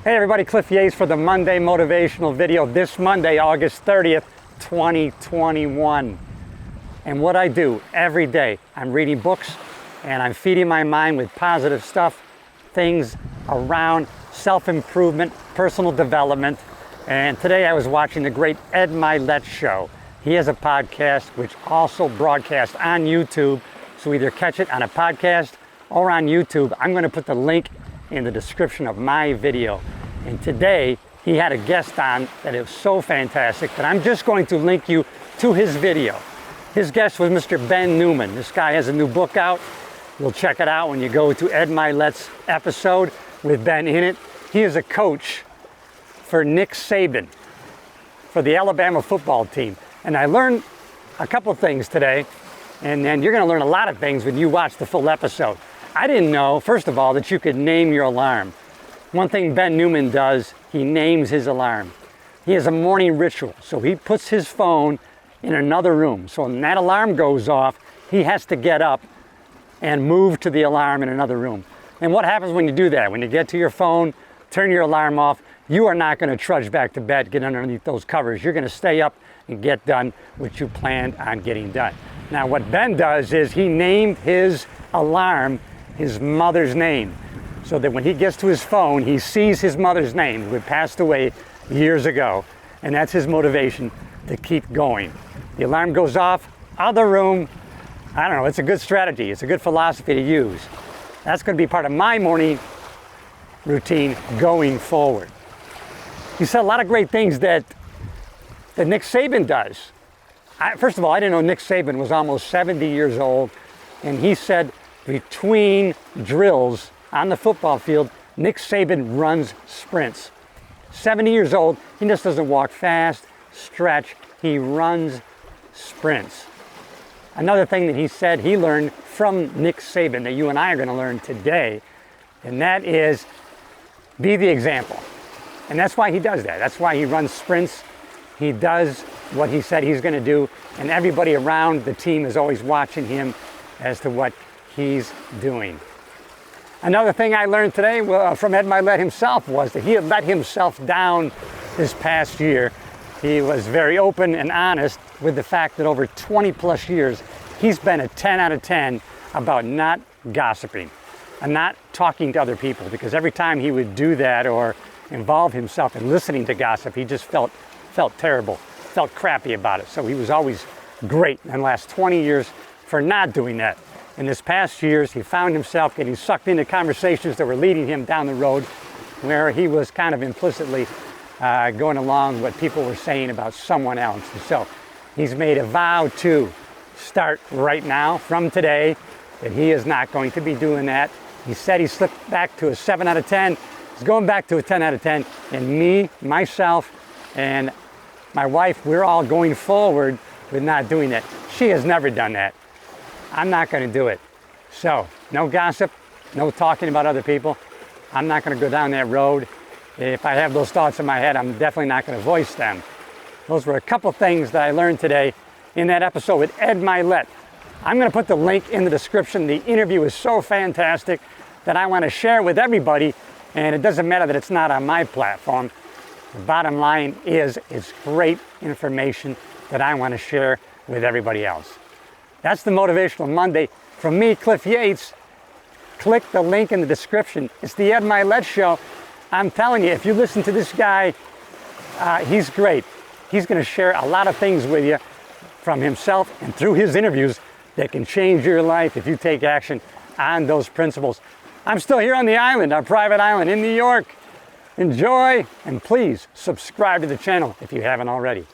Hey everybody, Cliff Yates for the Monday motivational video this Monday, August 30th, 2021. And what I do every day, I'm reading books and I'm feeding my mind with positive stuff, things around self-improvement, personal development. And today I was watching the great Ed Mylett Show. He has a podcast which also broadcasts on YouTube. So either catch it on a podcast or on YouTube. I'm going to put the link in the description of my video. And today he had a guest on that is so fantastic that I'm just going to link you to his video. His guest was Mr. Ben Newman. This guy has a new book out. You'll check it out when you go to Ed Mylett's episode with Ben in it. He is a coach for Nick Saban for the Alabama football team. And I learned a couple things today, and then you're going to learn a lot of things when you watch the full episode. I didn't know, first of all, that you could name your alarm. One thing Ben Newman does, he names his alarm. He has a morning ritual, so he puts his phone in another room. So when that alarm goes off, he has to get up and move to the alarm in another room. And what happens when you do that? When you get to your phone, turn your alarm off, you are not going to trudge back to bed, get underneath those covers. You're going to stay up and get done what you planned on getting done. Now what Ben does is he named his alarm his mother's name, so that when he gets to his phone, he sees his mother's name, who had passed away years ago, and that's his motivation to keep going. The alarm goes off, other room. I don't know, it's a good strategy. It's a good philosophy to use. That's going to be part of my morning routine going forward. He said a lot of great things that Nick Saban does. First of all, I didn't know Nick Saban was almost 70 years old, and he said between drills on the football field, Nick Saban runs sprints. 70 years old, he just doesn't walk fast, stretch, he runs sprints. Another thing that he said he learned from Nick Saban that you and I are going to learn today, and that is be the example. And that's why he does that. That's why he runs sprints. He does what he said he's going to do, and everybody around the team is always watching him as to what he's doing. Another thing I learned today from Ed Mylett himself was that he had let himself down this past year. He was very open and honest with the fact that over 20 plus years, he's been a 10 out of 10 about not gossiping and not talking to other people, because every time he would do that or involve himself in listening to gossip, he just felt terrible, felt crappy about it. So he was always great in the last 20 years for not doing that. In this past years, he found himself getting sucked into conversations that were leading him down the road where he was kind of implicitly going along what people were saying about someone else. And so he's made a vow to start right now, from today, that he is not going to be doing that. He said he slipped back to a 7 out of 10. He's going back to a 10 out of 10. And me, myself, and my wife, we're all going forward with not doing that. She has never done that. I'm not going to do it. So, no gossip, no talking about other people. I'm not going to go down that road. If I have those thoughts in my head, I'm definitely not going to voice them. Those were a couple things that I learned today in that episode with Ed Mylett. I'm going to put the link in the description. The interview is so fantastic that I want to share with everybody, and it doesn't matter that it's not on my platform. The bottom line is it's great information that I want to share with everybody else. That's the Motivational Monday. From me, Cliff Yates. Click the link in the description. It's the Ed Mylett Show. I'm telling you, if you listen to this guy, he's great. He's going to share a lot of things with you from himself and through his interviews that can change your life if you take action on those principles. I'm still here on the island, our private island in New York. Enjoy, and please subscribe to the channel if you haven't already.